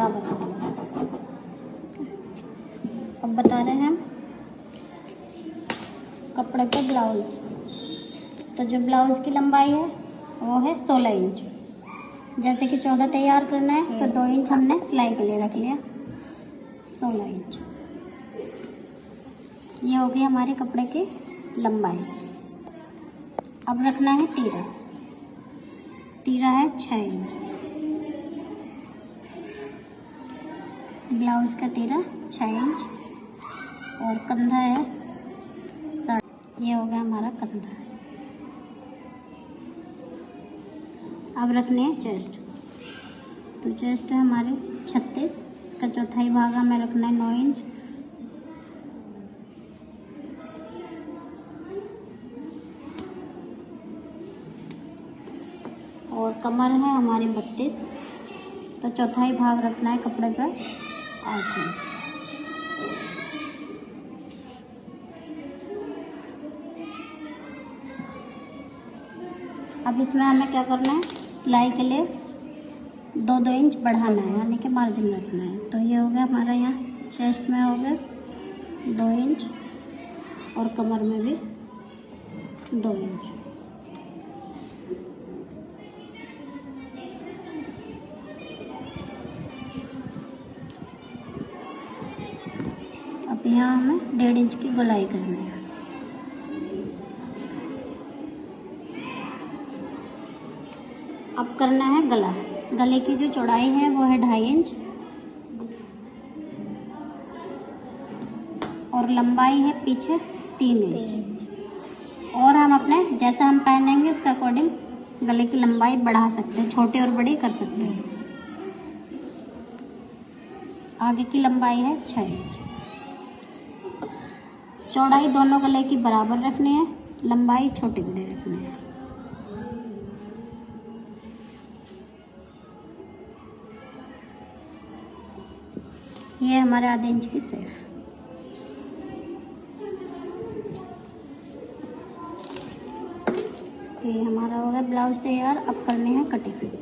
बराबर है। अब बता रहे हैं हम कपड़े पे ब्लाउज। तो जो ब्लाउज की लंबाई है वो है 16 इंच। जैसे कि 14 तैयार करना है तो 2 इंच हमने सिलाई के लिए रख लिया, 16 इंच। ये हो गई हमारे कपड़े की लंबाई। अब रखना है तीरा। तीरा है 6 इंच। ब्लाउज का तीरा 6 इंच और कंधा है 7। ये हो गया हमारा कंधा। अब रखने हैं चेस्ट। तो चेस्ट है हमारे 36, इसका चौथाई भाग हमें रखना है 9 इंच। और कमर है हमारी 32, तो चौथाई भाग रखना है कपड़े पर 8 इंच। अब इसमें हमें क्या करना है, सिलाई के लिए 2-2 इंच बढ़ाना है, यानी कि मार्जिन रखना है। तो ये हो गया हमारा, यहाँ चेस्ट में हो गया 2 इंच और कमर में भी 2 इंच। अब यहाँ हमें 1.5 इंच की गोलाई करनी है। अब करना है गला। गले की जो चौड़ाई है वो है 2.5 इंच और लंबाई है पीछे 3 इंच। और हम अपने जैसा हम पहनेंगे उसके अकॉर्डिंग गले की लंबाई बढ़ा सकते हैं, छोटी और बड़ी कर सकते हैं। आगे की लंबाई है 6 इंच। चौड़ाई दोनों गले की बराबर रखनी है, लंबाई छोटी बड़ी रखनी है। ये हमारे आधे इंच की सेफ। तो ये हमारा हो गया ब्लाउज तैयार। अब करनी है कटिंग।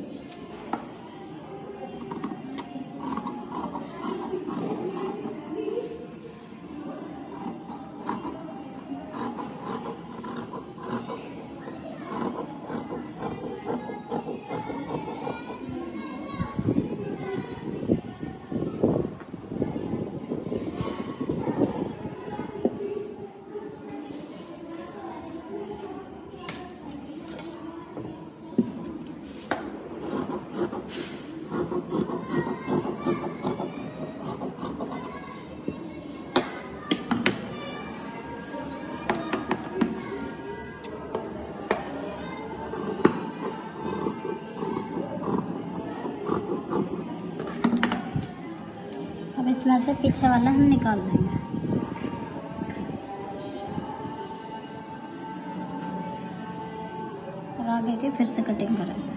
अब इसमें से पीछे वाला हम निकाल देंगे। और आगे की फिर से कटिंग करेंगे।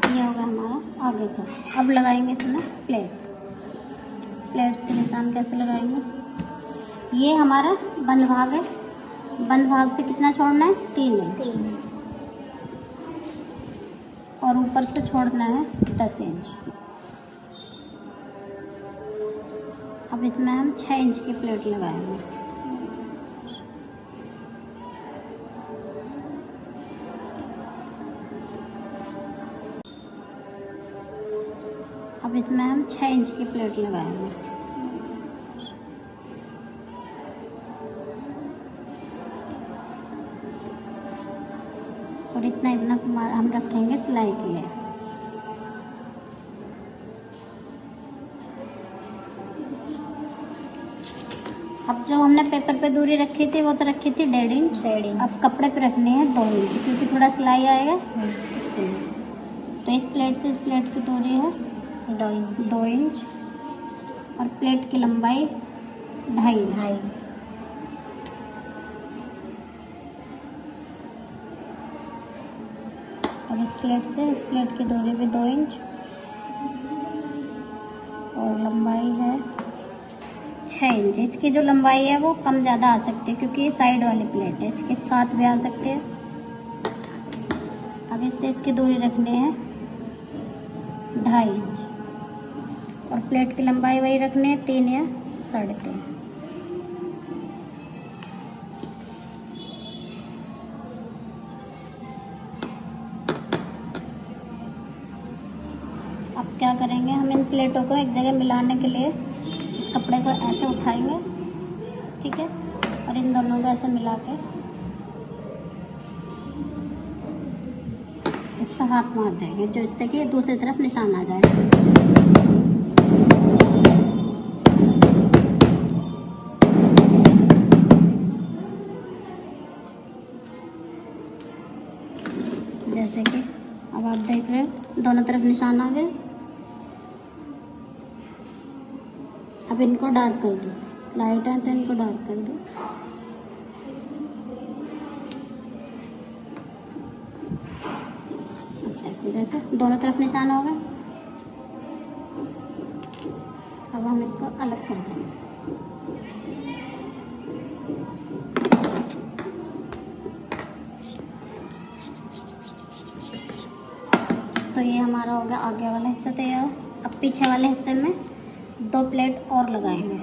ये होगा हमारा आगे का। अब लगाएंगे इसमें प्लेट। प्लेट्स के निशान कैसे लगाएंगे, ये हमारा बंद भाग है। बंद भाग से कितना छोड़ना है, 3 इंच। और ऊपर से छोड़ना है 10 इंच। अब इसमें हम 6 इंच की प्लेट लगाएंगे। अब इसमें हम 6 इंच की प्लेट लगाएंगे। और इतना हम रखेंगे सिलाई के लिए। अब जो हमने पेपर पे दूरी रखी थी वो तो रखी थी 1.5 इंच। अब कपड़े पे रखनी है 2 इंच, क्योंकि थोड़ा सिलाई आएगा इसके लिए। तो इस प्लेट से इस प्लेट की दूरी है 2 इंच और प्लेट की लंबाई 2.5 इंच। और इस प्लेट से इस प्लेट की दूरी भी 2 इंच और लंबाई है 6 इंच। इसकी जो लंबाई है वो कम ज़्यादा आ सकती है क्योंकि ये साइड वाली प्लेट है, इसके साथ भी आ सकते हैं। अब इससे इसकी दूरी रखनी है 2.5 इंच और प्लेट की लंबाई वही रखनी है 3 या 3.5। अब क्या करेंगे, हम इन प्लेटों को एक जगह मिलाने के लिए इस कपड़े को ऐसे उठाएंगे, ठीक है, और इन दोनों को ऐसे मिला के इसका हाथ मार देंगे, जो इससे कि दूसरी तरफ निशान आ जाए। जैसे कि अब आप देख रहे हो दोनों तरफ निशान आ गए। अब इनको डार्क कर दो, लाइट है तो इनको डार्क कर दो। अब देखो जैसे दोनों तरफ निशान हो गए। अब हम इसको अलग कर देंगे। तो ये हमारा हो गया आगे वाला हिस्सा तैयार। अब पीछे वाले हिस्से में 2 प्लेट और लगाएंगे।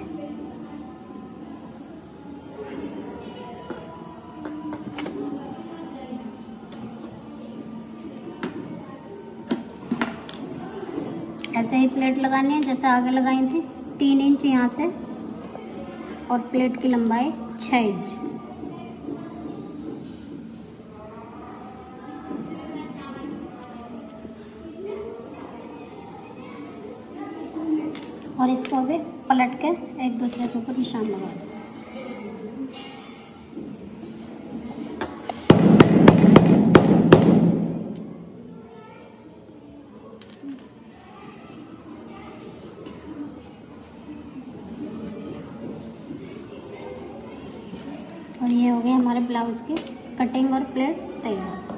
ऐसे ही प्लेट लगानी है जैसे आगे लगाई थी, 3 इंच यहाँ से और प्लेट की लंबाई 6 इंच। और इसको भी पलट के एक दूसरे के ऊपर निशान लगा दो। और ये हो गए हमारे ब्लाउज की कटिंग और प्लेट्स तैयार।